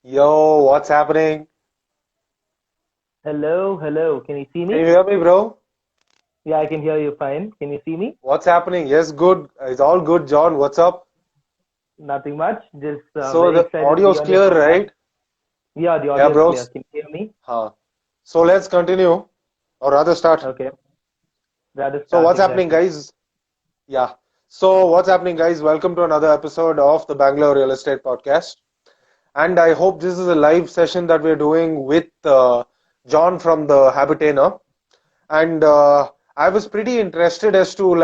Yo, what's happening? Hello, hello. Can you see Can you me? hear me, bro? Yeah, I can hear you fine. Can you see me? What's happening? Yes, good. It's all good, John. What's up? Nothing much. Just So very the excited to be audio's on your clear, podcast. right? Yeah, the Yeah, audio is clear. bros. Can you hear me? Huh. So let's continue, or rather start. Okay. Rather So start what's happening, exactly. guys? Yeah. So what's happening, guys? Welcome to another episode of the Bangalore Real Estate Podcast. And I hope this is a live session that we're doing with John from the Habitainer. And I was pretty interested as to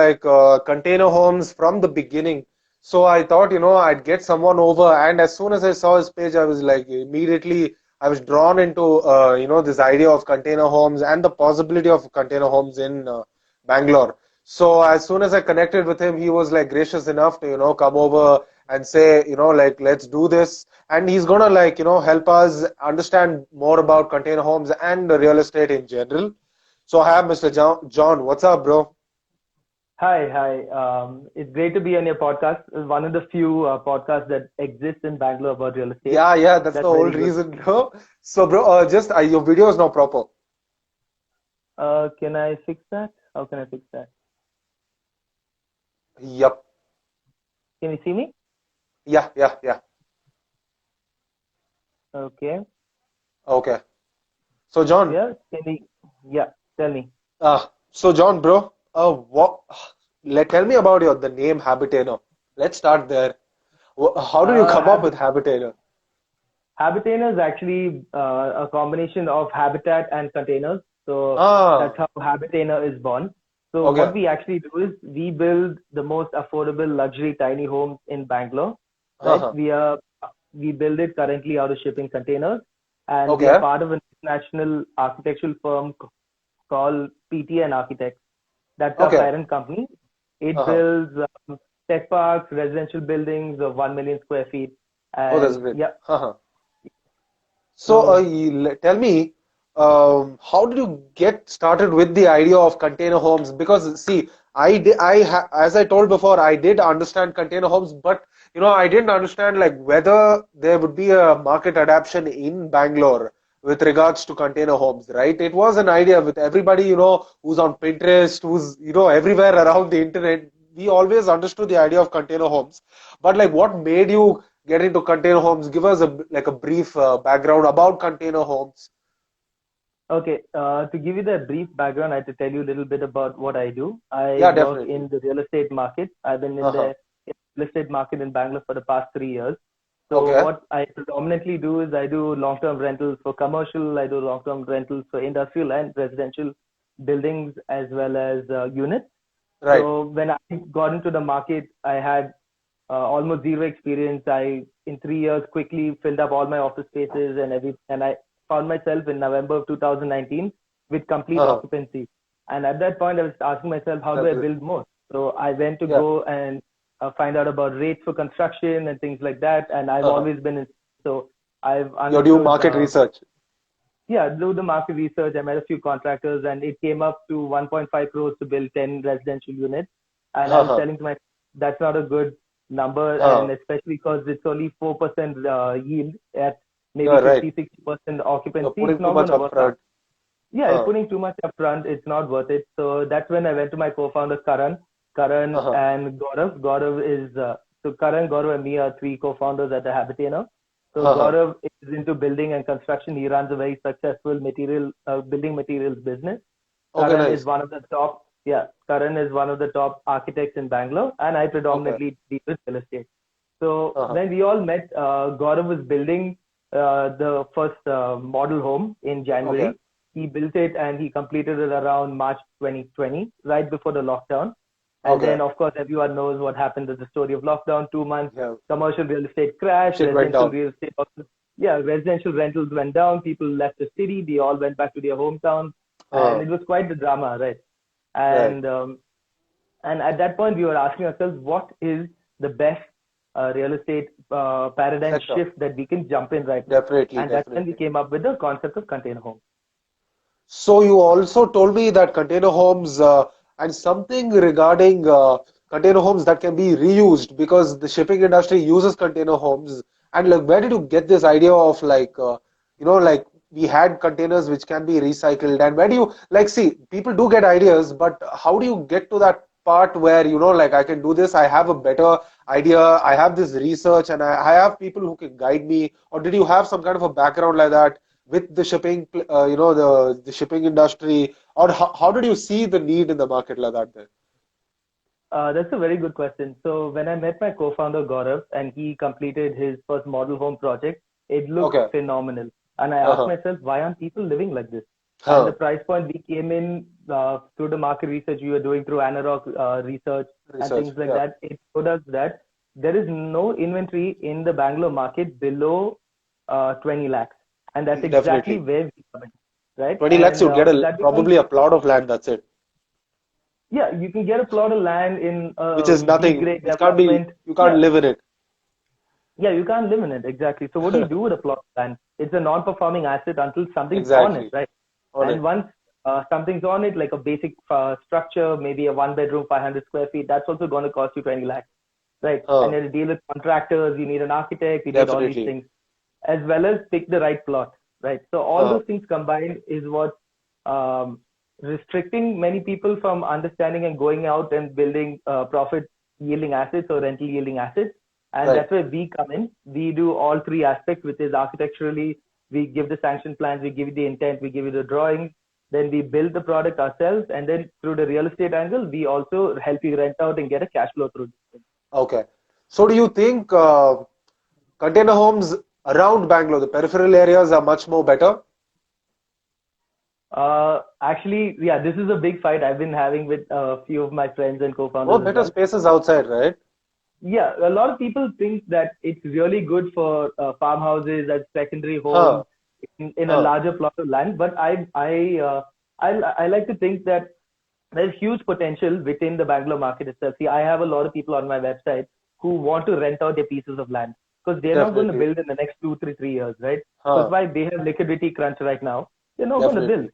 container homes from the beginning. So I thought, I'd get someone over. And as soon as I saw his page, I was like, immediately, I was drawn into, this idea of container homes and the possibility of container homes in Bangalore. So as soon as I connected with him, he was like gracious enough to, come over and say, let's do this. And he's gonna help us understand more about container homes and the real estate in general. So hi, Mr. John. What's up, bro? Hi, hi. It's great to be on your podcast. It's one of the few podcasts that exists in Bangalore about real estate. Yeah, that's the That's whole very good. reason, bro. So, bro, just your video is now proper. Can I fix that? How can I fix that? Yep. Can you see me? Yeah. Okay. Okay. So, John, Yeah. Can you? Yeah. Tell me. John, bro, what? Tell me about the name Habitainer. Let's start there. How did you Uh, come up with Habit Habitainer? Habitainer is actually a combination of habitat and containers. So that's Ah, how Habitainer is born. So what okay. we actually do is we build the most affordable luxury tiny homes in Bangalore, right? Uh-huh. We build it currently out of shipping containers, and we are Okay. part of an international architectural firm called PTN Architects. That's our Okay. parent company. It Uh-huh. builds tech parks, residential buildings of 1 million square feet, Oh, that's and great. yeah. Uh-huh. So, So tell me, how did you get started with the idea of container homes? Because see, as I told before, I did understand container homes, but I didn't understand like whether there would be a market adaptation in Bangalore with regards to container homes, right? It was an idea with everybody, who's on Pinterest, who's everywhere around the internet. We always understood the idea of container homes, but like, what made you get into container homes? Give us a brief background about container homes. okay, to give you the brief background, I have to tell you a little bit about what I do. I Yeah, work definitely. in the real estate market. I've been in Uh-huh. the real estate market in Bangalore for the past 3 years. So Okay. what I predominantly do is I do long-term rentals for commercial, I do long-term rentals for industrial and residential buildings as well as units. Right. So when I got into the market, I had almost zero experience. I, in 3 years, quickly filled up all my office spaces and I found myself in November of 2019 with complete Uh-huh. occupancy. And at that point, I was asking myself, how do That's I great. build more? So I went to Yeah. go and find out about rates for construction and things like that. And I've Uh-huh. always been in, so I've You do understood, market research. yeah, do the market research. I met a few contractors, and it came up to 1.5 crores to build 10 residential units. And I was Uh-huh. telling to myself, that's not a good number, Uh-huh. and especially because it's only 4% yield at maybe You're right. 50-60% You're occupancy. It's putting too not much going to work out. upfront. Yeah, it's Uh-huh. putting too much upfront. It's not worth it. So that's when I went to my co-founder Karan Uh-huh. and Gaurav. Karan, Gaurav, and me are three co-founders at the Habitainer. So Uh-huh. Gaurav is into building and construction. He runs a very successful building materials business. Okay, Karan nice. is one of the top, yeah, Karan is one of the top architects in Bangalore, and I Okay. predominantly deal with real estate. So Uh-huh. when we all met, Gaurav was building the first model home in Okay. January. He built it and he completed it around March 2020, right before the lockdown. And Okay. then, of course, everyone knows what happened with the story of lockdown. 2 months, Yeah. commercial real estate crashed, Shit went down. residential rentals went down. People left the city. They all went back to their hometown, and Uh-huh. it was quite the drama, right? Right. And and at that point, we were asking ourselves, what is the best real estate paradigm Sector. shift that we can jump in right now? Definitely, And that's when we definitely. came up with the concept of container home. So you also told me that container homes and something regarding container homes that can be reused because the shipping industry uses container homes And like, where did you get this idea of like we had containers which can be recycled, and where do you like see people do get ideas, but how do you get to that part where like I can do this, I have a better idea, I have this research, and I have people who can guide me, or did you have some kind of a background like that with the shipping, the shipping industry, or how did you see the need in the market like that then? That's a very good question. So when I met my co-founder Gaurav and he completed his first model home project, it looked Okay. phenomenal. And I asked Uh-huh. myself, why aren't people living like this? And the Huh. price point we came in through the market research we were doing through Analog research and Research. things like Yeah. that, it showed us that there is no inventory in the Bangalore market below 20 lakhs. And that's exactly Definitely. where we come in, right? 20 lakhs, And you'd get that becomes, probably a plot of land. That's it. yeah, you can get a plot of land in Which a is nothing. B-grade It can't be. development. You can't Yeah, live in it. yeah, you can't live in it, exactly. So what do you do with a plot of land? It's a non-performing asset until something's on it, Exactly. right? On And it. once something's on it, like a basic structure, maybe a one bedroom, 500 square feet, that's also going to cost you 20 lakhs, right? And Huh. you have to deal with contractors, you need an architect, you need all these Definitely. things, as well as pick the right plot, right? So all Huh. those things combined is what um, restricting many people from understanding and going out and building profit yielding assets or rental yielding assets. And Right. that's where we come in. We do all three aspects, which is architecturally, we give the sanction plans, we give you the intent, we give you the drawings, then we build the product ourselves. And then through the real estate angle, we also help you rent out and get a cash flow through this. Okay. So do you think container homes around Bangalore, the peripheral areas, are much more better? Actually, yeah, this is a big fight I've been having with a few of my friends and More co-founders as better well. spaces outside, right? Yeah, a lot of people think that it's really good for farmhouses as secondary homes Huh. in a Huh. larger plot of land. But I like to think that there's huge potential within the Bangalore market itself. See, I have a lot of people on my website who want to rent out their pieces of land because they're not going to Definitely. build in the next 2, 3 years, right? Because Huh. why they have liquidity crunch right now, they're not going to build. Definitely.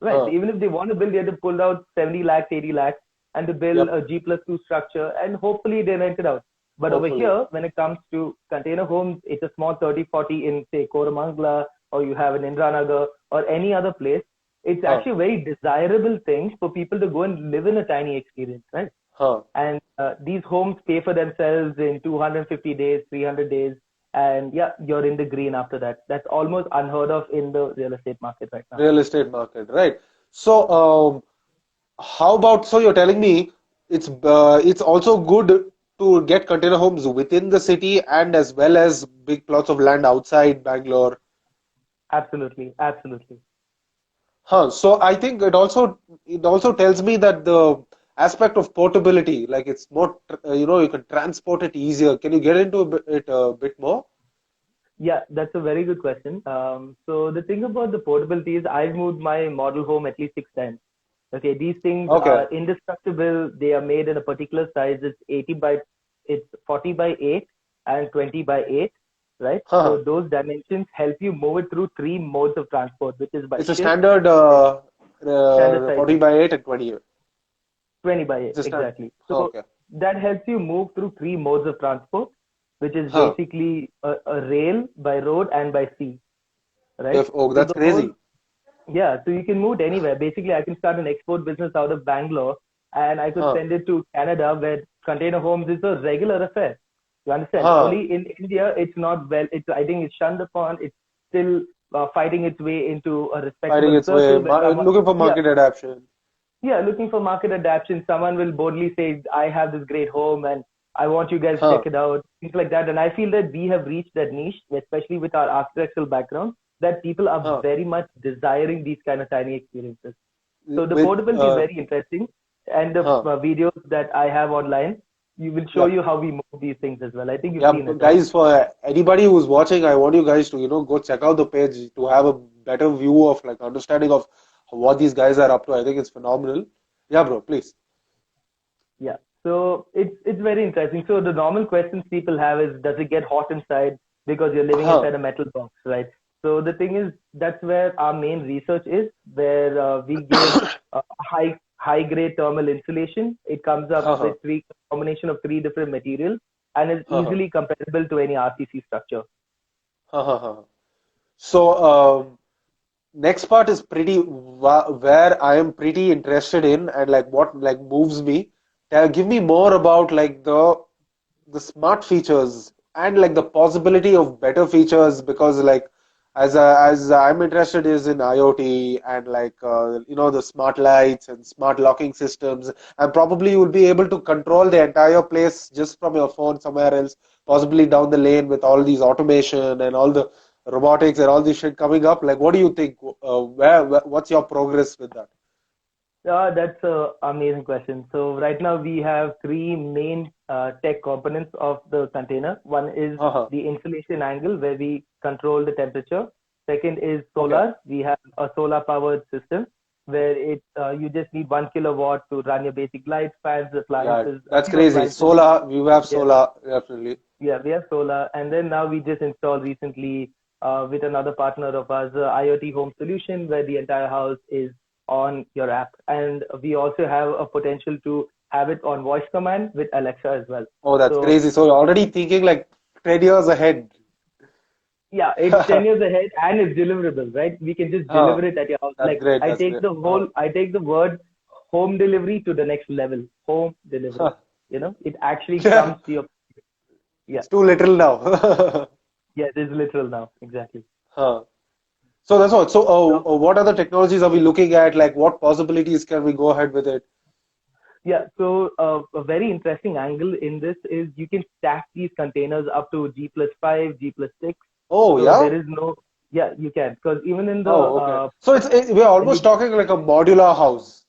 Right. Huh. Even if they want to build, they have to pull out 70 lakhs, 80 lakhs and to build Yep. a G+2 structure and hopefully they rent it out. But over Hopefully. here, when it comes to container homes, it's a small 30, 40 in, say, Koramangala or you have in Indranagar or any other place. It's Huh. actually a very desirable thing for people to go and live in a tiny experience, right? Huh. And these homes pay for themselves in 250 days, 300 days. And yeah, you're in the green after that. That's almost unheard of in the real estate market right now. Real estate market, right? So, how about, so you're telling me it's also good to get container homes within the city and as well as big plots of land outside Bangalore. Absolutely. Absolutely. Huh. So I think it also tells me that the aspect of portability, like it's more, you can transport it easier. Can you get into it a bit more? Yeah, that's a very good question. So the thing about the portability is I've moved my model home at least 6 times. Okay, these things Okay. are indestructible. They are made in a particular size. It's 40 by 8 and 20 by 8, right? Huh. So those dimensions help you move it through three modes of transport, which is by It's a ship, standard standard 40 sizing, by 8 and 20. 20 by It's 8, a stand. exactly. So Okay. that helps you move through three modes of transport, which is Huh. basically a rail by road and by sea, right? Oh, So that's the whole, crazy. yeah, so you can move it anywhere. Basically, I can start an export business out of Bangalore and I could Huh. send it to Canada where container homes is a regular affair. You understand? Huh. Only in India, it's not well, I think it's shunned upon. It's still fighting its way into a Finding respectable its way, circle where someone, looking for yeah, market adaptation. yeah, looking for market adaptation. Someone will boldly say, I have this great home and I want you guys to Huh. check it out, things like that. And I feel that we have reached that niche, especially with our architectural background, that people are Huh. very much desiring these kind of tiny experiences. So the With portability is very interesting. And the huh. videos that I have online, you will show Yep. you how we move these things as well. I think you've seen Yep. it, right? Guys, for anybody who's watching, I want you guys to, go check out the page to have a better view of like understanding of what these guys are up to. I think it's phenomenal. Yeah, bro, please. Yeah. So it's very interesting. So the normal questions people have is, does it get hot inside because you're living Huh. inside a metal box, right? So the thing is, that's where our main research is, where we give high grade thermal insulation. It comes up Huh. with three combination of three different materials. and is Uh-huh. easily comparable to any RCC structure. Uh-huh. So, next part is pretty where I am pretty interested in, and like what like moves me. Give me more about like the smart features and like the possibility of better features, because like as I'm interested is in IoT and like the smart lights and smart locking systems, and probably you will be able to control the entire place just from your phone somewhere else, possibly down the lane with all these automation and all the robotics and all this shit coming up. Like, what do you think? What's your progress with that? That's an amazing question. So right now we have three main tech components of the container. One is Uh-huh. the insulation angle where we control the temperature. Second is Okay. solar. We have a solar powered system where you just need 1 kilowatt to run your basic lights, fans, Yeah, appliances, a that's few crazy. appliances. Solar, we have Yeah, solar, definitely. yeah, we have solar. And then now we just installed recently with another partner of ours, IoT home solution where the entire house is on your app. And we also have a potential to have it on voice command with Alexa as well. Oh, that's So crazy. So you're already thinking like 10 years ahead. yeah, it's 10 years ahead and it's deliverable, right? We can just Huh. deliver it at your house. That's Like great. That's great. I take the word home delivery to the next level. Home delivery. Huh. It actually Yeah, comes to your, yeah, it's too little now. yeah, it is literal now. Exactly. Huh. So that's what. So, So what other technologies are we looking at? Like, what possibilities can we go ahead with it? yeah, so a very interesting angle in this is you can stack these containers up to G+5, G+6. Oh, So yeah? there is no, yeah, you can, because even in the Oh, okay. So we're when almost you talking like a modular house,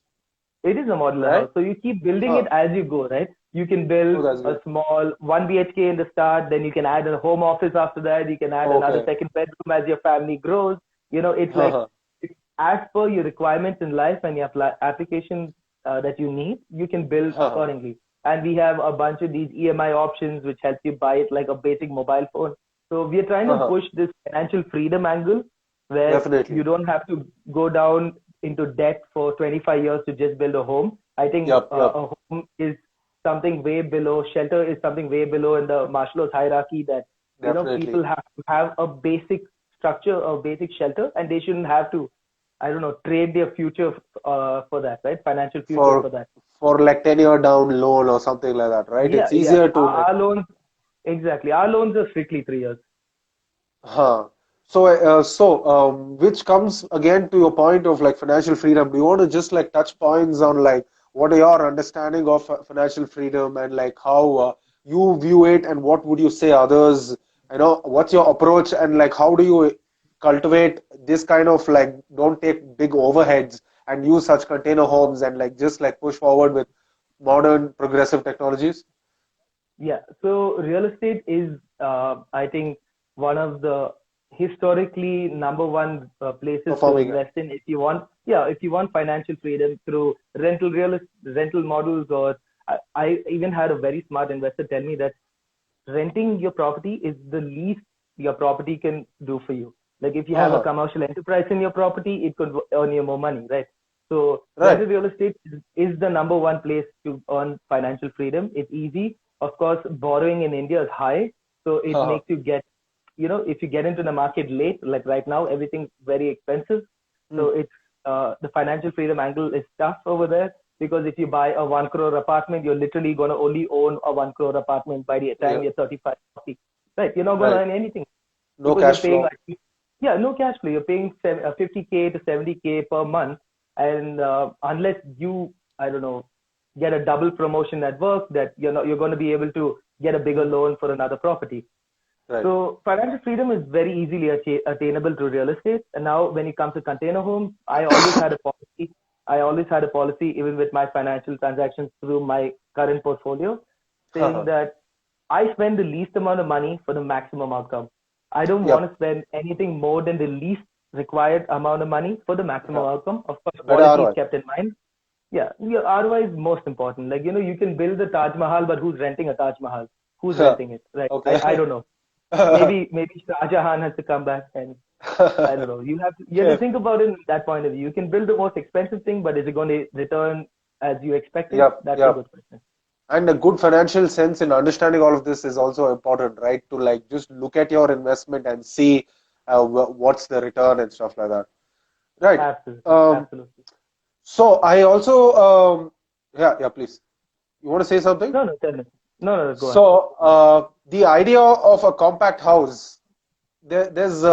it is a modular right? house, so you keep building it Huh. as you go, right? You can Oh, build that's a good. small 1 BHK in the start, then you can add a home office after that. You can add another Okay. second bedroom as your family grows. It's like Huh. it's as per your requirements in life and your applications that you need, you can build Huh. accordingly. And we have a bunch of these EMI options which help you buy it like a basic mobile phone. So we are trying to Huh. push this financial freedom angle where you Definitely. don't have to go down into debt for 25 years to just build a home. I think Yep. Yep. a home is something way below, shelter is something way below in the Maslow's hierarchy that, people Definitely. have to have a basic structure, a basic shelter, and they shouldn't have to, I don't know, trade their future for that, right? Financial future for For that. for like 10-year down loan or something like that, right? Yeah, It's yeah. easier to like. Our loans, exactly. Our loans are strictly 3 years. Huh. So, which comes again to your point of like financial freedom. Do you want to just like touch points on like what are your understanding of financial freedom and like how you view it, and what would you say others, what's your approach, and like how do you cultivate this kind of like don't take big overheads and use such container homes and like just like push forward with modern progressive technologies? Yeah. So real estate is, I think, one of the historically number one places to Performing. invest in if you want. Yeah, if you want financial freedom through rental models, or I even had a very smart investor tell me that renting your property is the least your property can do for you. Like if you have a Uh-huh. commercial enterprise in your property, it could earn you more money, right? So Right. rental real estate is the number one place to earn financial freedom. It's easy. Of course, borrowing in India is high, so it Uh-huh. makes you get, if you get into the market late, like right now, everything's very expensive. Hmm. So it's the financial freedom angle is tough over there because if you buy a 1 crore apartment, you're literally going to only own a 1 crore apartment by the time Yeah. you're 35, 40. Right? You're not going to Right. earn anything No because you're cash paying flow. like, yeah, no cash flow. You're paying 50K to 70K per month. And unless you, I don't know, get a double promotion at work that you're going to be able to get a bigger Hmm. loan for another property. Right. So financial freedom is very easily attainable through real estate. And now when it comes to container homes, I always had a policy. I always had a policy, even with my financial transactions through my current portfolio, saying Haha. that I spend the least amount of money for the maximum outcome. I don't want Yep. to spend anything more than the least required amount of money for the maximum Yep. outcome. Of course, Better quality is ROI. kept in mind. Yeah, your ROI is most important. Like, you can build the Taj Mahal, but who's renting a Taj Mahal? Who's renting it? Right. I Okay. don't know. Maybe Shah Jahan has to come back, and I don't know. You have to Yeah. think about it in that point of view. You can build the most expensive thing, but is it going to return as you expected? Yep. That's a Yep. good question. And a good financial sense in understanding all of this is also important, right? To like just look at your investment and see what's the return and stuff like that. Right. Absolutely. Um, Absolutely. so I also, yeah, please. You want to say something? No, no, tell me. No, no, go ahead. So the idea of a compact house, there's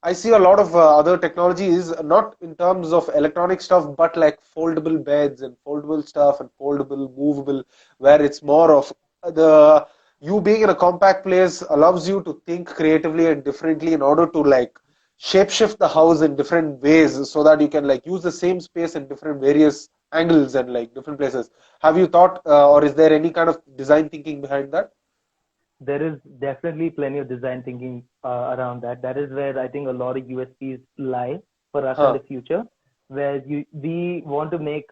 I see a lot of other technologies, not in terms of electronic stuff, but like foldable beds and foldable stuff and foldable, movable, where it's more of the you being in a compact place allows you to think creatively and differently in order to like shapeshift the house in different ways so that you can like use the same space in different various angles and like different places. Have you thought, or is there any kind of design thinking behind that? There is definitely plenty of design thinking around that. That is where I think a lot of USPs lie for us in Huh, the future, where we want to make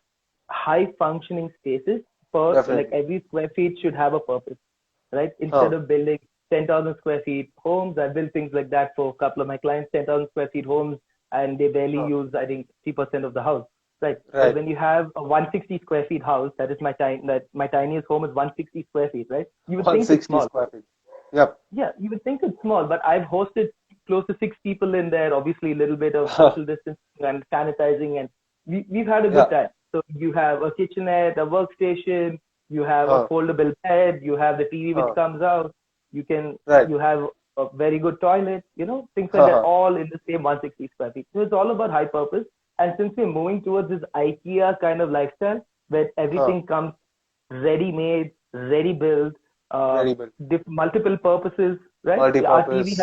high functioning spaces for like definitely. every square feet should have a purpose, right? Instead Huh, of building 10,000 square feet homes, I build things like that for a couple of my clients, 10,000 square feet homes, and they barely huh, use, I think, 50% of the house. Right. But right. when you have a 160 square feet house, that my tiniest home is 160 square feet, right? You would think it's 160 small. square feet. Yep. Yeah, you would think it's small, but I've hosted close to 6 people in there. Obviously, a little bit of social distancing and sanitizing, and we've had a good Yeah. time. So you have a kitchenette, a workstation, you have a Huh, foldable bed, you have the TV which huh, comes out. right. You have a very good toilet, things like Huh, that, huh, all in the same 160 square feet. So it's all about high purpose. And since we're moving towards this IKEA kind of lifestyle, where huh. everything comes ready made, ready built, uh, Very good. multiple purposes, right? Multi-purpose.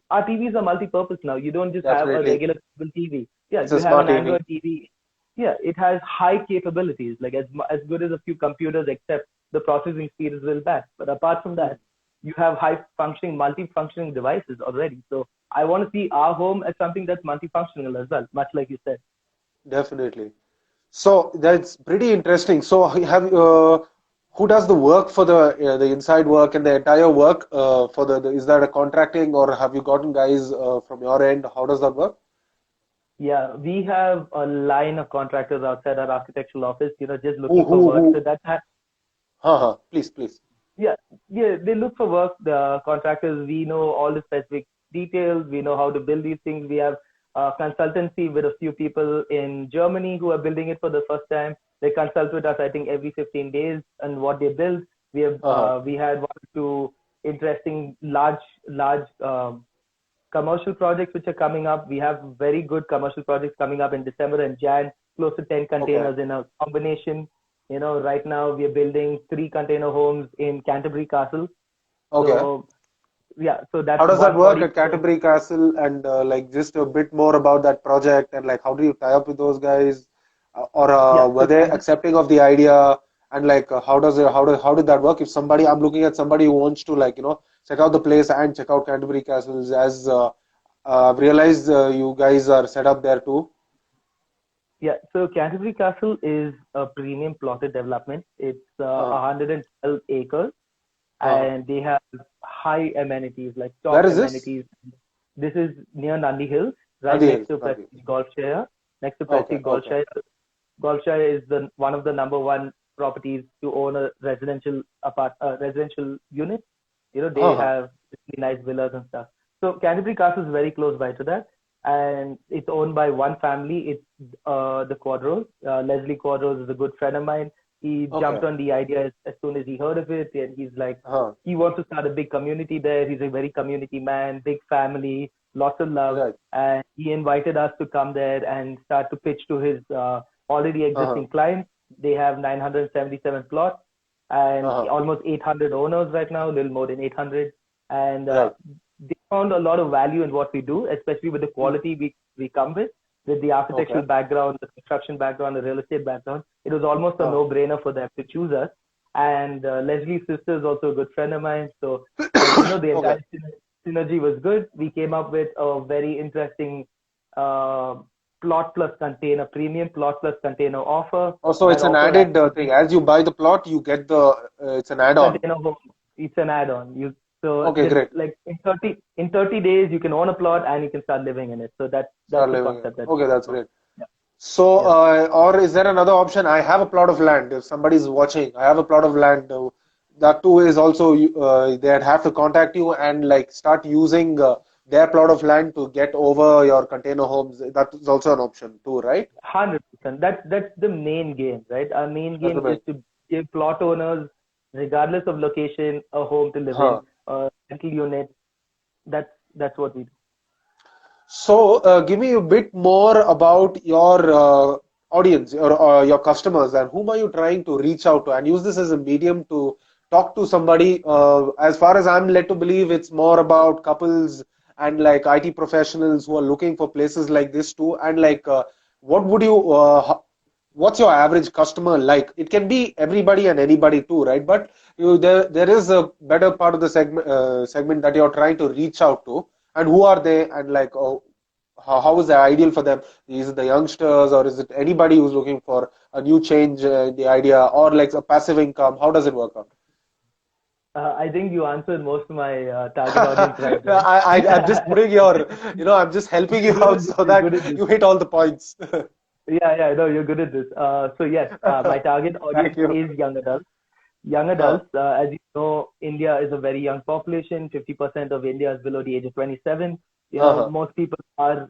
Our TVs are multi-purpose now. You don't just have a Definitely. regular cable TV. Yeah, It's a you have smart an TV. Android TV. Yeah, it has high capabilities, like as good as a few computers, except the processing speed is a little bad. But apart from Hmm. that, you have high functioning, multi-functioning devices already. So I want to see our home as something that's multifunctional as well, much like you said. Definitely. So that's pretty interesting. So who does the work for the inside work and the entire work for is that a contracting or have you gotten guys from your end? How does that work? Yeah, we have a line of contractors outside our architectural office, just Who looking for who work. So who? that's Please, please. Yeah, yeah, they look for work. The contractors, we know all the specific details. We know how to build these things. We have consultancy with a few people in Germany who are building it for the first time. They consult with us, I think, every 15 days on what they build. Uh-huh. We had one or two interesting large commercial projects which are coming up. We have very good commercial projects coming up in December and Jan, close to 10 Okay. containers in a combination. Right now we are building 3 container homes in Canterbury Castle. Okay. So yeah, so How that's does that work 140. at Canterbury Castle and like just a bit more about that project and like how do you tie up with those guys or Yeah, were so they accepting of the idea and like how did that work if somebody I'm looking at somebody who wants to like check out the place and check out Canterbury Castles as I've realized you guys are set up there too. Yeah, so Canterbury Castle is a premium plotted development. It's Uh, 112 acres, uh, and they have high amenities, like where top is this? amenities. This is near Nandi Hills, right Nandi next Hills. to Nandi Prestige Hills. Golfshire. Next to Okay. Prestige Okay. Golfshire. Golfshire is the one of the number one properties to own a residential unit. They Uh, have really nice villas and stuff. So Canterbury Castle is very close by to that, and it's owned by one family. It's the Quadros. Leslie Quadros is a good friend of mine. He jumped okay. on the idea as soon as he heard of it, and he's like, Uh, he wants to start a big community there. He's a very community man, big family, lots of love, right. and he invited us to come there and start to pitch to his already Uh, existing clients. They have 977 plots and uh, almost 800 owners right now, a little more than 800. And right. they found a lot of value in what we do, especially with the Hmm. quality we come with the architectural Okay. background, the construction background, the real estate background. It was almost a Uh, no-brainer for them to choose us. And Leslie's sister is also a good friend of mine. So when the okay. entire synergy was good, we came up with a very interesting uh, plot plus container, premium plot plus container offer Also, that it's an offer added actually thing. As you buy the plot, you get it's an add-on. container home. It's an add-on. So Okay, great. like in 30 days you can own a plot and you can start living in it. So that's Start the living in. concept that we Okay, that's go. great. Yeah. So, Yeah. or is there another option? I have a plot of land. If somebody's watching, I have a plot of land. That too is also they'd have to contact you and like start using their plot of land to get over your container homes. That is also an option too, right? 100%. That's the main game, right? Our main That's the game is main. to give plot owners, regardless of location, a home to live in, Huh. a rental unit. That's what we do. So, give me a bit more about your audience or your customers and whom are you trying to reach out to and use this as a medium to talk to somebody. As far as I'm led to believe, it's more about couples and like IT professionals who are looking for places like this too. And like, what would you, what's your average customer like? It can be everybody and anybody too, right? But there is a better part of the segment that you're trying to reach out to, and who are they, and like, how is that ideal for them? Is it the youngsters, or is it anybody who's looking for a new change in the idea, or like a passive income? How does it work out? I think you answered most of my target audience right there. I'm just putting your, I'm just helping you out so You're good at that this. you hit all the points. Yeah, no, you're good at this. So yes, my target Thank audience you. is young adults. Young Huh, adults, as you know, India is a very young population. 50% of India is below the age of 27. huh, Most people are,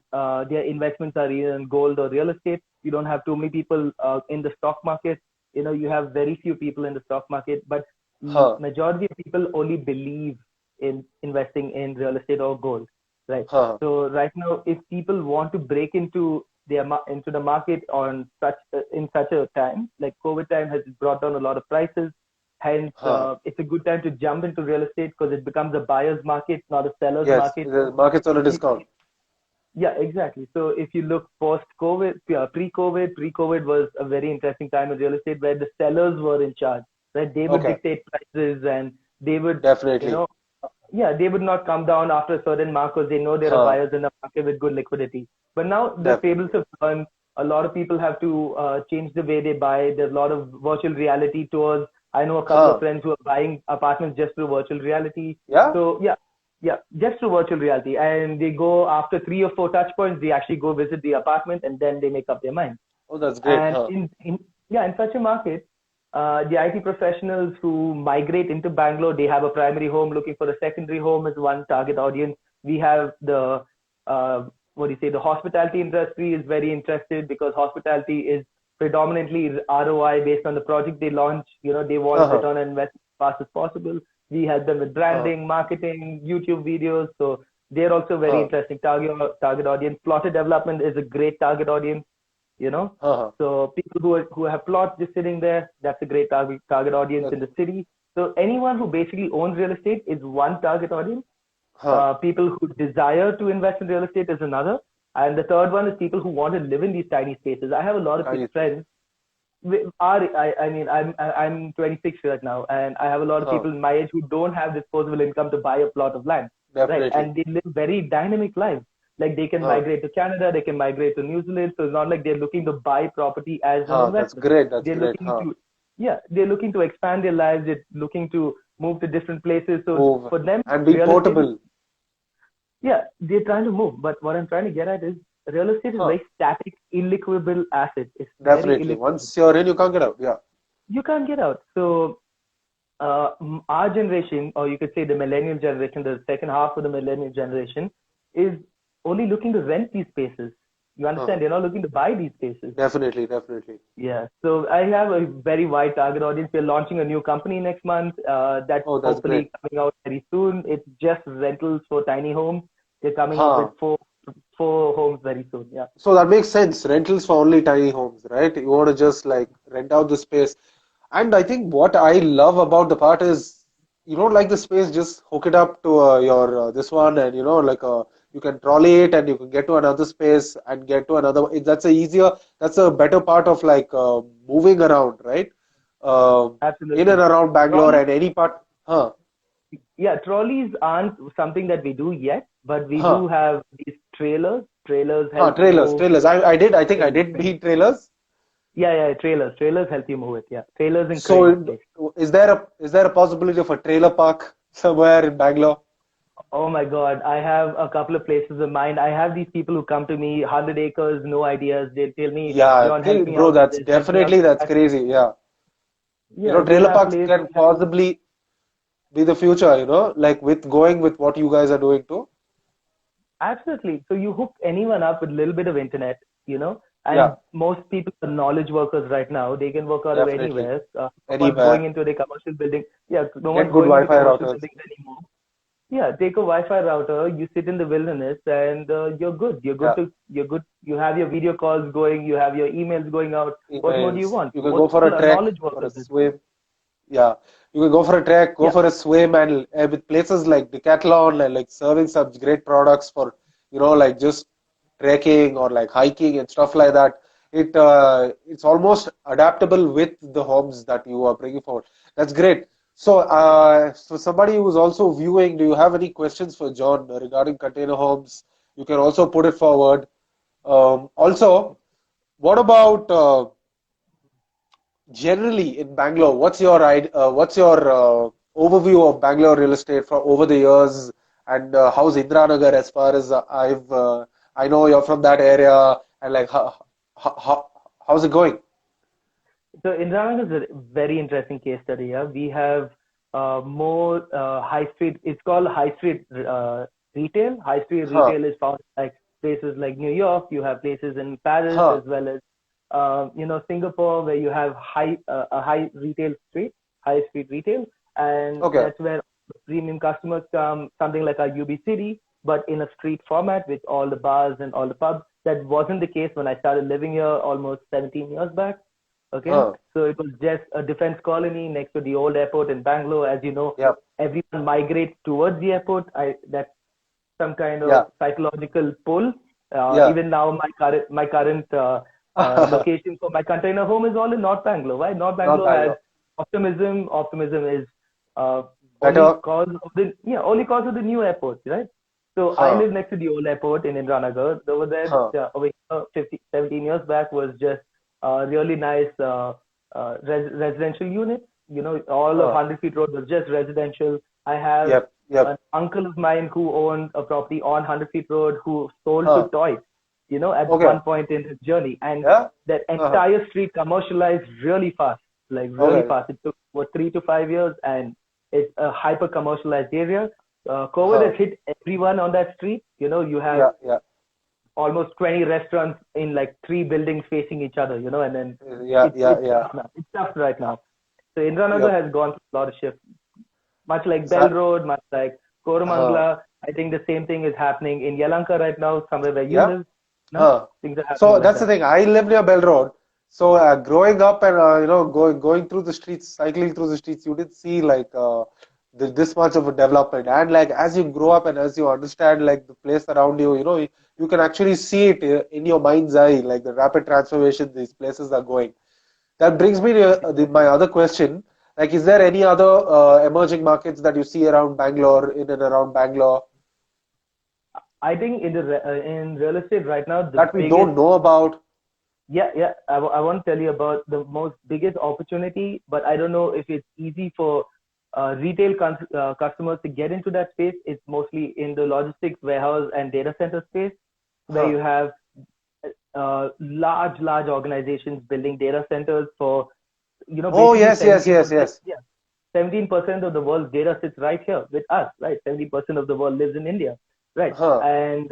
their investments are either in gold or real estate. You don't have too many people in the stock market. You have very few people in the stock market, but huh, majority of people only believe in investing in real estate or gold, right? huh, So right now, if people want to break into the market on such in such a time like COVID time has brought down a lot of prices. Hence, huh. it's a good time to jump into real estate because it becomes a buyer's market, not a seller's Yes, market. the market's on a If you, discount. yeah, exactly. So if you look post-COVID, pre-COVID was a very interesting time in real estate where the sellers were in charge, right? They would Okay, dictate prices and they would, you definitely. know, yeah, they would not come down after a certain mark because they know there are Huh, buyers in the market with good liquidity. But now the tables definitely. have turned. A lot of people have to change the way they buy. There's a lot of virtual reality tours. I know a couple of Huh, friends who are buying apartments just through virtual reality. yeah. So yeah, just through virtual reality. And they go after 3 or 4 touch points, they actually go visit the apartment and then they make up their mind. Oh, that's great. And Huh, in such a market, the IT professionals who migrate into Bangalore, they have a primary home looking for a secondary home as one target audience. We have the what do you say? The hospitality industry is very interested because hospitality is predominantly ROI based on the project they launch. They want huh, return on investment as fast as possible. We help them with huh, branding, marketing, YouTube videos. So they're also very huh, interesting target audience. Plotted development is a great target audience you know. huh. So people who have plots just sitting there, that's a great target audience That's, in the city. So anyone who basically owns real estate is one target audience. huh. People who desire to invest in real estate is another. And the third one is people who want to live in these tiny spaces. I have a lot of Chinese spaces. friends. I'm 26 right now, and I have a lot of Huh, people my age who don't have disposable income to buy a plot of land, right? definitely. And they live very dynamic lives. Like they can Huh, migrate to Canada, they can migrate to New Zealand. So it's not like they're looking to buy property as an huh. That's investment. great. That's They're great. looking Huh. to, yeah, they're looking to expand their lives. They're looking to move to different places. So Move for them, and be real estate is, portable. yeah, they're trying to move. But what I'm trying to get at is real estate is a Huh. very static, illiquidable asset. It's very Definitely. illiquidable. Once you're in, you can't get out. Yeah. You can't get out. So our generation, or you could say the millennial generation, the second half of the millennial generation, is only looking to rent these spaces. You Huh. understand? They're not looking to buy these spaces. Definitely. Definitely. Yeah. So I have a very wide target audience. We're launching a new company next month. That's Oh, that's great. hopefully coming out very soon. It's just rentals for tiny homes. They're coming up with Huh. four homes very soon. Yeah. So that makes sense. Rentals for only tiny homes, right? You want to just like rent out the space. And I think what I love about the part is you don't like the space, just hook it up to your this one, and like you can trolley it, and you can get to another space and get to another. That's a easier, that's a better part of like moving around, right? In and Absolutely. around Bangalore Trolleys and any part. Huh? Yeah, trolleys aren't something that we do yet, but we Huh? do have these trailers. Trailers Huh? help Trailers, move. trailers. I think I did mean trailers. Yeah, trailers. Trailers help you move it. Yeah, trailers and cranes. So is there a possibility of a trailer park somewhere in Bangalore? Oh my God, I have a couple of places in mind. I have these people who come to me, 100 acres, no ideas. They tell me, Yeah, John, help me bro, out with that's this, help me out definitely with that's that. crazy. Yeah, Yeah, they trailer have parks places. can possibly be the future. Like with going with what you guys are doing too. Absolutely. So you hook anyone up with a little bit of internet, Yeah, and most people are knowledge workers right now. They can work out of definitely. anywhere. No one's going Anywhere. into the commercial building. Yeah, no Get one's good going into Wi-Fi commercial routers. buildings anymore. Yeah, take a Wi-Fi router. You sit in the wilderness, and you're good. You're good Yeah, to. You're good. You have your video calls going. You have your emails going out. What more do you emails. want? You can go Most for a people are trek, knowledge for a workers. swim. Yeah, you can go for a trek, go Yeah, for a swim, and with places like Decathlon and like serving some great products for like just trekking or like hiking and stuff like that. It's almost adaptable with the homes that you are bringing forward. That's great. So, for somebody who's also viewing, do you have any questions for John regarding container homes? You can also put it forward. Also, what about generally in Bangalore? What's your overview of Bangalore real estate for over the years, and how's Indranagar as far as I know you're from that area, and like how's it going? so Indira is a very interesting case study. Yeah, we have more high street. It's called high street retail. High street Huh, retail is found like places like New York. You have places in Paris huh. as well as Singapore, where you have a high retail street, high street retail, and Okay. that's where premium customers come. Something like our UB City, but in a street format with all the bars and all the pubs. That wasn't the case when I started living here almost 17 years back. Okay, Huh. so it was just a defense colony next to the old airport in Bangalore. As you know, Yep. everyone migrates towards the airport. That's some kind of Yeah. psychological pull. Yeah. Even now, my current location for my container home is all in North Bangalore. Why? North Not Bangalore has Bangalore. optimism. Optimism is uh, Better. only cause of the new airport, right? So I Huh. live next to the old airport in Indranagar. Over there, Huh. over here, 17 years back was just really nice residential units. All of Huh. 100 Feet Road was just residential. I have Yep. Yep. an uncle of mine who owned a property on 100 Feet Road who sold to Huh. toys, at Okay. one point in his journey. And Yeah. that Uh-huh. entire street commercialized really fast, like really Okay. fast. It took about 3 to 5 years, and it's a hyper commercialized area. COVID Huh. has hit everyone on that street. You have Yeah. Yeah. almost 20 restaurants in like three buildings facing each other, and then Yeah. Yeah. it's Yeah. tough now. It's tough right now. So Indranagar Yep. has gone through a lot of shifts, much like Bell That. Road, much like Huh. Koramangala. I think the same thing is happening in Yalanka right now, somewhere where you Yeah. live. No, Huh. things are happening So like that's the that. thing. I live near Bell Road. So growing up and going through the streets, cycling through the streets, you did see like this much of a development. And like as you grow up and as you understand like the place around you, you can actually see it in your mind's eye, like the rapid transformation these places are going. That brings me to my other question. Like, is there any other emerging markets that you see around Bangalore, in and around Bangalore, I think in real estate right now, the that we biggest. don't know about? Yeah, yeah. I want to tell you about the most biggest opportunity, but I don't know if it's easy for retail customers to get into that space. It's mostly in the logistics, warehouse, and data center space, where Huh. you have large organizations building data centers for, Oh, basically yes, yes, yes, 17%. yes. Yeah, 17% of the world's data sits right here with us, right? 70% of the world lives in India, right? Huh. And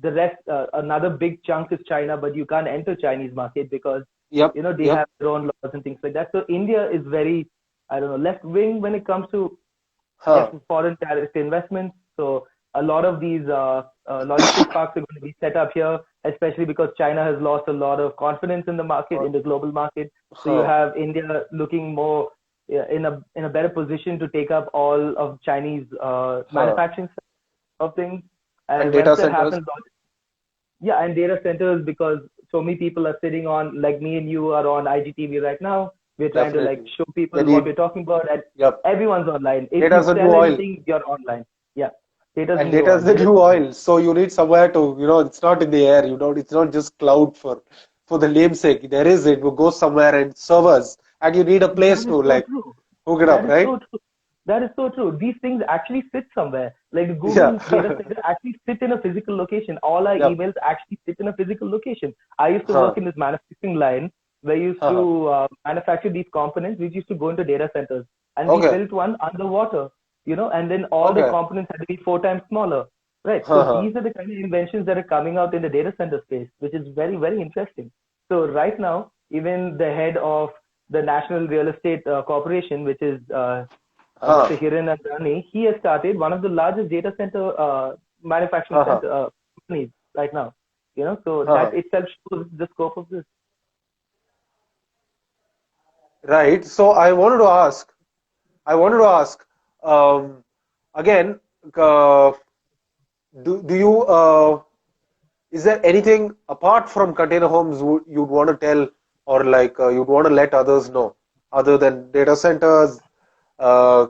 the rest, another big chunk is China, but you can't enter Chinese market because Yep, they yep. have their own laws and things like that. So India is very, I don't know, left wing when it comes to Huh. foreign direct investments. So a lot of these logistic parks are going to be set up here, especially because China has lost a lot of confidence in the market, in the global market. So you Huh. have India looking more in a better position to take up all of Chinese Huh. manufacturing of things. And And once data that centers? happens, yeah, and data centers, because so many people are sitting on, like me and you are on IGTV right now. We're trying to like Definitely. show They people what need, we're talking about, and yep. everyone's online. If you Data's the new sell oil. anything, you're online. Yeah, data's And new data's oil. the Data's new new oil. oil. So you need somewhere to, it's not in the air. It's not just cloud for the namesake. There is it. It goes somewhere and servers. And you need a place That to is so like true. hook it up, That is right? so true. That is so true. These things actually sit somewhere. Like Yeah. Google's data center actually sit in a physical location. All our Yep. emails actually sit in a physical location. I used to Huh. work in this manufacturing line where we used Huh. to manufacture these components which used to go into data centers. And we Okay. built one underwater, and then all the Okay. components had to be 4 times smaller. Right. So Huh. these are the kind of inventions that are coming out in the data center space, which is very, very interesting. So right now, even the head of the National Real Estate Corporation, which is Huh. Mr. Hiran Andani, he has started one of the largest data center manufacturing Huh. center companies right now. So Huh. that itself shows the scope of this. Right. So I wanted to ask, um, again, uh, do you is there anything apart from container homes you'd want to tell, or like you'd want to let others know, other than data centers, uh,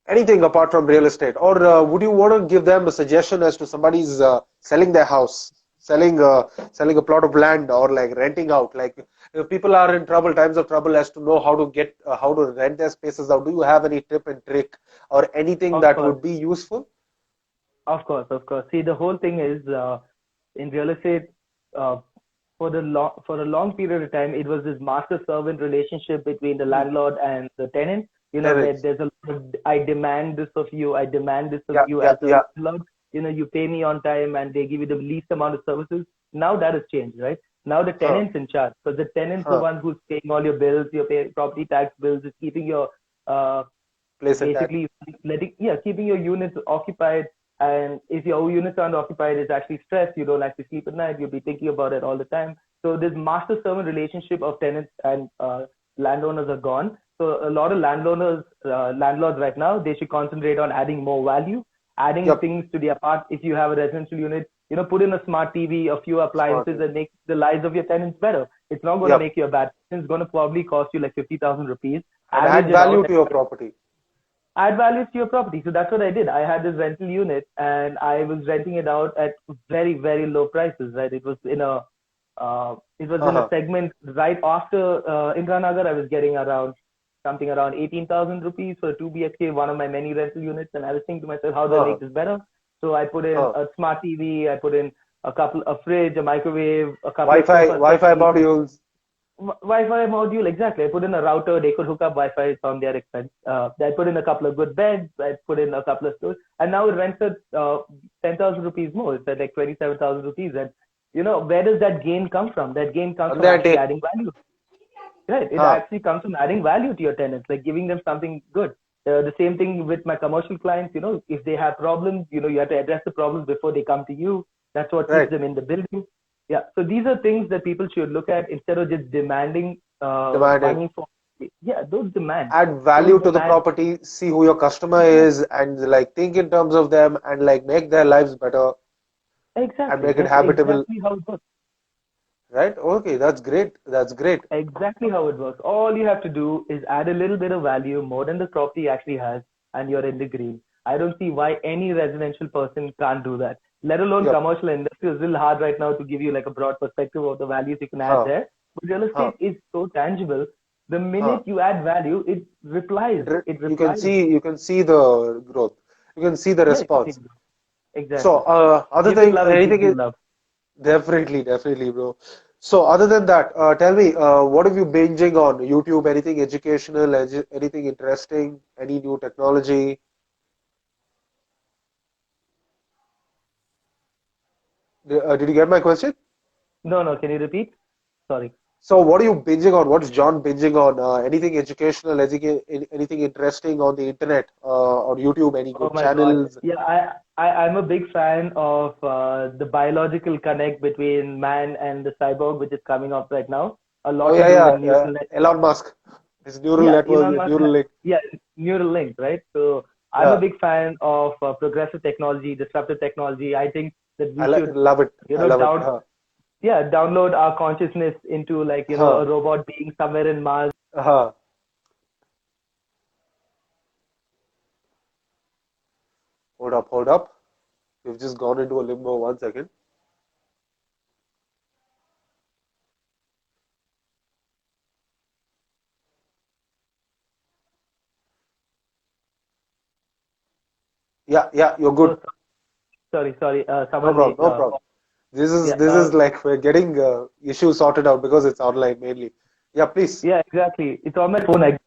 anything apart from real estate, or would you want to give them a suggestion as to somebody's selling their house, selling a plot of land, or like renting out? Like if people are in trouble, times of trouble, as to know how to rent their spaces out. Do you have any tip and trick or anything Of that course, would be useful? of course, of course. See, the whole thing is in real estate. Uh, for a long period of time, it was this master servant relationship between the Hmm. landlord and the tenant. Where Tenants. there's a lot of, I demand this of you, I demand this of Yeah, you yeah, as a yeah. landlord. You pay me on time and they give you the least amount of services. Now that has changed, right? Now the Huh, tenant's in charge. So the tenant's the huh. one who's paying all your bills, your property tax bills, is keeping your uh, Place intact. basically keeping your units occupied. And if your units aren't occupied, it's actually stress. You don't actually sleep at night. You'll be thinking about it all the time. So this master servant relationship of tenants and landowners are gone. So a lot of landlords right now, they should concentrate on adding more value, adding Yep. things to the apart. If you have a residential unit, put in a smart TV, a few Smart. appliances, and make the lives of your tenants better. It's not going to Yep. make you a bad. It's going to probably cost you like 50,000 rupees. And Average add it out value to your property. add value to your property. So that's what I did. I had this rental unit and I was renting it out at very, very low prices, right? It was in a Uh-huh. segment right after Indranagar. I was getting something around 18,000 rupees for a 2 BHK, one of my many rental units. And I was thinking to myself, how do I Uh-huh. make this better? So I put in Huh. a smart TV, I put in a fridge, a microwave, a couple of Wi-Fi, sofa Wi-Fi settings, modules. Wi-Fi module, exactly. I put in a router. They could hook up Wi-Fi on their expense. I put in a couple of good beds. I put in a couple of stores, and now it rents at 10,000 rupees more. It's at like 27,000 rupees. And where does that gain come from? That gain comes On from that actually day. adding value. Right? It Huh. actually comes from adding value to your tenants, like giving them something good. The same thing with my commercial clients. If they have problems, you have to address the problems before they come to you. That's what keeps Right. them in the building. Yeah. So these are things that people should look at instead of just demanding Demanding. money for. Yeah, don't demand. Add Don't value to the demand. property, see who your customer Exactly. is, and like think in terms of them and like make their lives better and Exactly. make it That's habitable. exactly how it works. Right? Okay, that's great. That's great. Exactly how it works. All you have to do is add a little bit of value more than the property actually has, and you're in the green. I don't see why any residential person can't do that. Let alone Yep. commercial and industrial. It's a little hard right now to give you like a broad perspective of the values you can add Huh. there. But real Huh. estate is so tangible. The Huh. minute you add value, it replies. It You can replies. see the growth. You can see the Yeah, response. So, exactly. other Giving thing, love is anything getting is love. definitely, definitely, bro. So, other than that, tell me, what have you binging on YouTube? Anything educational, anything interesting, any new technology? Did you get my question? No, no. Can you repeat? Sorry. So, what are you binging on? What is John binging on? Anything educational, anything interesting on the internet, on YouTube? Any Oh good my God. channels? Yeah, I'm a big fan of the biological connect between man and the cyborg, which is coming up right now. A Oh lot to yeah, do with yeah, neural net. Elon Musk, his neural Yeah, network, Elon Musk. neural link. Yeah, neural link, right? So I'm a Yeah, big fan of progressive technology, disruptive technology. I think that we should, love it. I love it. download our consciousness into like, Huh, a robot being somewhere in Mars. huh. Hold up, hold up. We've just gone into a limbo. 1 second. Yeah, you're Oh, good. sorry. No Someone problem, made. no problem. Yeah. This is like we're getting issues sorted out because it's online mainly. Yeah, please. Yeah, exactly. It's on my phone. I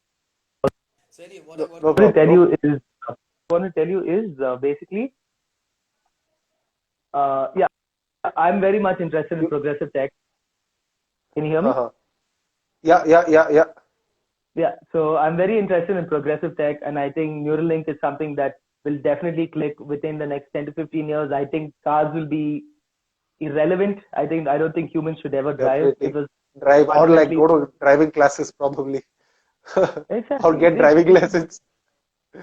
Sorry, No want to problem. tell No. you is basically, yeah, I'm very much interested in You, progressive tech. Can you hear me? uh-huh. Yeah. Yeah, so I'm very interested in progressive tech, and I think Neuralink is something that will definitely click within the next 10 to 15 years. I think cars will be irrelevant. I don't think humans should ever drive. It Definitely. was Drive or like fundamentally go to driving classes probably. Or exactly. get driving lessons.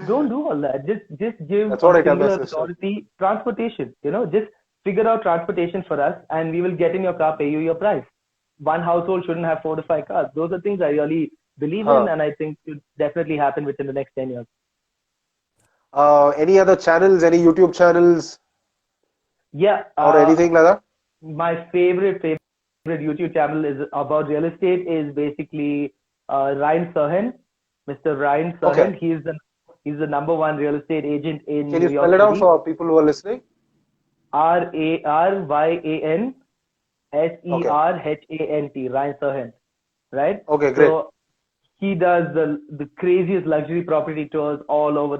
Don't do all that. Just give That's a what I tell my singular sister. authority transportation. Just figure out transportation for us, and we will get in your car, pay you your price. One household shouldn't have 4 to 5 cars. Those are things I really believe in, Huh. and I think should definitely happen within the next 10 years. Any other channels, any YouTube channels Yeah, or anything like that? my favorite YouTube channel is about real estate is basically Ryan Serhan, Mr. Ryan Okay. Serhan. He's the number one real estate agent in Can New you spell York it out City. for people who are listening? Raryan Okay. Serhant, Ryan Serhant, right? Okay, great. So he does the craziest luxury property tours all over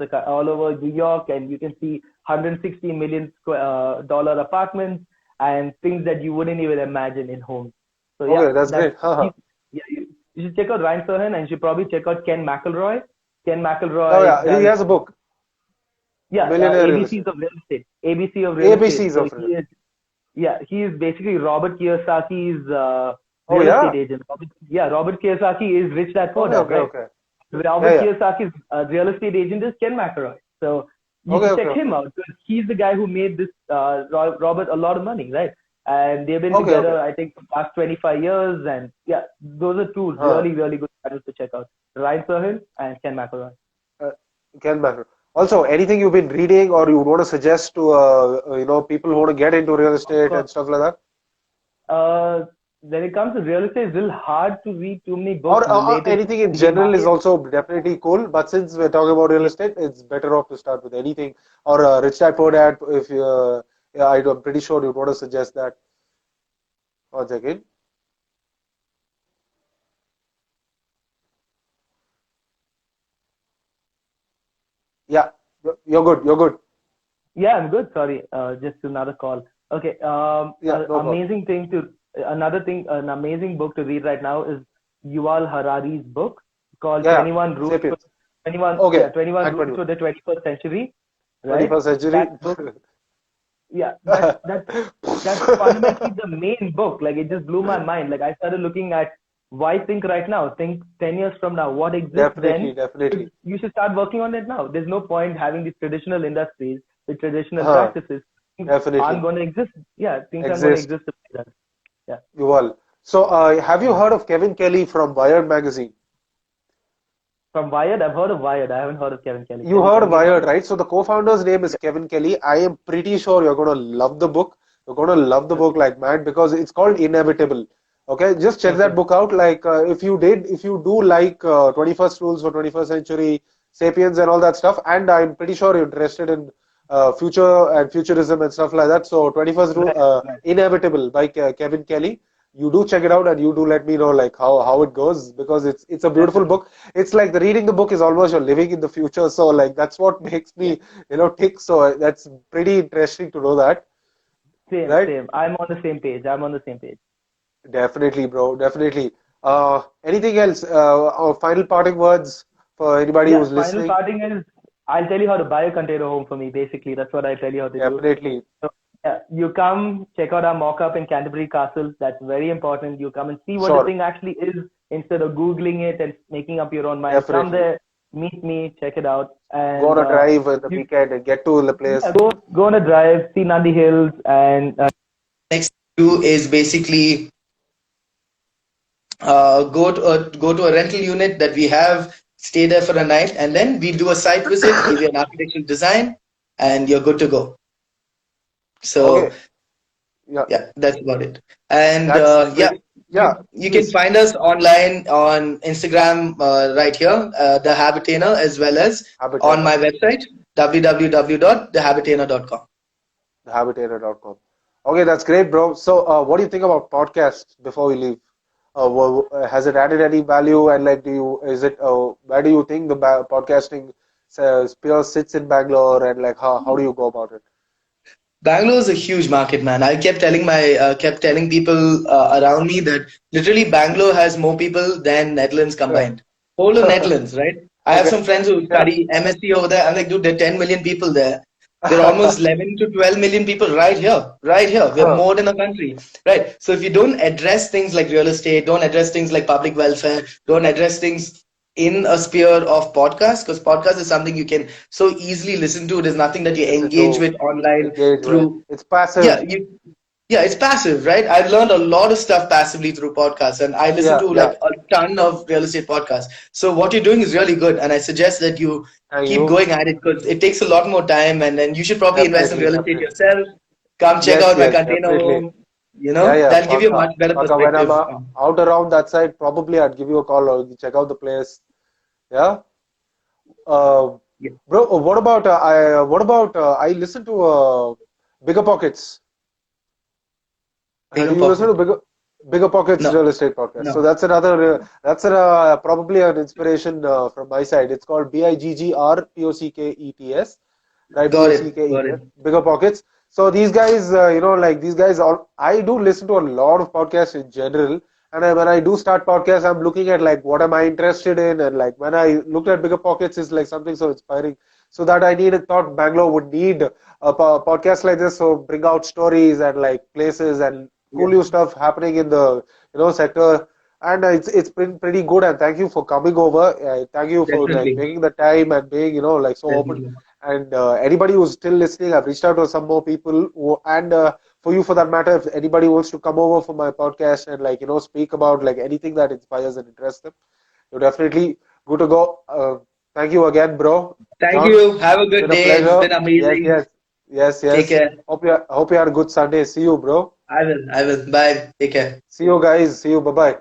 New York, and you can see 160 million dollar apartments and things that you wouldn't even imagine in homes. So yeah, Okay, that's great. Haha. yeah, you should check out Ryan Serhan, and you should probably check out Ken McElroy. Ken Oh McElroy yeah, he does has a book, Millionaire Real ABCs Estate. of real estate. ABC of real estate. ABCs So of real. he is basically Robert Kiyosaki's Oh real estate yeah. agent. Robert Kiyosaki is Rich Dad Poor Okay, Dad, okay, right? okay. Yeah, Robert yeah. Kiyosaki's real estate agent is Ken McElroy. So you Okay, should okay, check him okay. out because he's the guy who made this Robert a lot of money, right? And they've been Okay, okay. together, I think, for the past 25 years. And yeah, those are two Huh. really good channels to check out. Ryan Serhan and Ken McElroy. Uh, Ken Becker. Also, anything you've been reading or you want to suggest to people who want to get into real Of estate and course. stuff like that? When it comes to real estate, it's a little hard to read too many books Or related anything in to the general is market. also definitely cool. But since we're talking about real estate, it's better off to start with anything. Or Rich Dad Poor Dad, if you, yeah, I'm pretty sure you'd want to suggest that. One second. Yeah, you're good. You're good. Yeah, I'm good. Sorry, just another call. Okay. Yeah, no problem. An amazing book to read right now is Yuval Harari's book called Yeah, 21 Rules for Sapiens. Okay, 21 and Rules 21. for the 21st Century, right? 21st century. That book, yeah, that's fundamentally the main book. Like it just blew my mind. Like I started looking at why think right now, think 10 years from now, what exists Definitely, then? definitely. You should start working on it now. There's no point having these traditional industries with traditional Huh, practices. Things aren't definitely. going to exist. Yeah, things aren't going to Exist. exist. Like that. Yeah. Yuval. So, have you heard of Kevin Kelly from Wired magazine? From Wired, I've heard of Wired. I haven't heard of Kevin Kelly. You Can you heard tell me about Wired, it? right? So the co-founder's name is Kevin Kelly. I am pretty sure you're going to love the book. You're going to love the book Okay. like mad because it's called Inevitable. Okay, just check that Okay. book out. Like, if you do like 21st Rules for 21st Century, Sapiens and all that stuff, and I'm pretty sure you're interested in future and futurism and stuff like that. So 21st Rule, Right. Right. Inevitable by Kevin Kelly. You do check it out and you do let me know like how it goes because it's a beautiful Definitely. book. It's like the reading the book is almost you're living in the future. So like that's what makes Yeah. me tick. So that's pretty interesting to know that, Same. right? Same. I'm on the same page. I'm on the same page. Definitely, bro. Definitely. Anything else? Or final parting words for anybody Yeah. who's Final listening? parting is I'll tell you how to buy a container home for me. Basically, that's what I tell you how to do. Definitely, So, yeah, you come check out our mock-up in Canterbury Castle. That's very important. You come and see what the sure. thing actually is instead of Googling it and making up your own mind. Come Definitely. there, meet me, check it out, Go on and a drive in the you weekend and get to the yeah, place. go on a drive, see Nandi Hills, and Next do is basically go to a rental unit that we have, stay there for a night, and then we do a site visit, give you an architectural design, and you're good to go. So Okay. Yeah. yeah, that's about it. And That's yeah, pretty. Yeah. you can Please. find us online on Instagram right here, the Habitainer, as well as on Habitainer. my website, www.thehabitainer.com. Habitainer.com. Okay, that's great, bro. So, what do you think about podcasts before we leave? Has it added any value? And like, where do you think the podcasting sphere sits in Bangalore? And like, how do you go about it? Bangalore is a huge market, man. I kept telling people around me that literally Bangalore has more people than Netherlands combined. Whole of Netherlands, right? I have Okay. some friends who Yeah. study MSc over there. I'm like, dude, there are 10 million people there. There are almost 11 to 12 million people right here, right here. We're more than a country, right? So if you don't address things like real estate, don't address things like public welfare, don't address things in a sphere of podcast, because podcast is something you can so easily listen to. There's nothing that you Listen engage to, with online engage with. through. It's passive. Yeah, yeah, it's passive, right? I've learned a lot of stuff passively through podcasts, and I listen Yeah, to yeah. like a ton of real estate podcasts. So what you're doing is really good, and I suggest that you Thank keep you. going at it because it takes a lot more time, and then you should probably invest in Definitely, real estate definitely. yourself. Come check Yes, out my yes, container definitely. home. Yeah, yeah, That'll give you a Paka. much better Paka, when I'm perspective. out around that side, probably I'd give you a call or check out the place. Yeah. Uh, Yeah, Bro, I listen to Bigger Pockets. bigger Do you listen pocket. to Bigger Pockets No, Real Estate Podcast? So no. that's probably an inspiration from my side. It's called BIGGRPOCKETS, right? Got it. Got POCKETS, it. Bigger Pockets. So these guys, like these guys, all I do listen to a lot of podcasts in general. And when I do start podcasts, I'm looking at like what am I interested in, and like when I looked at Bigger Pockets, is like something so inspiring. So that thought Bangalore would need a podcast like this, so bring out stories and like places and cool Yeah, new stuff happening in the sector. And it's been pretty good. And thank you for coming over. Thank you for like definitely. making the time and being like so open. Definitely. And anybody who's still listening, I've reached out to some more people and for you for that matter, if anybody wants to come over for my podcast and like speak about like anything that inspires and interests them, you're definitely good to go. Thank you again, bro. Thank John, you. Have a it's good been a day. It's pleasure. been Yes, amazing. yes, yes, Take yes. care. Hope you had a good Sunday. See you, bro. I will. I will. Bye. Take care. See you guys. See you. Bye bye.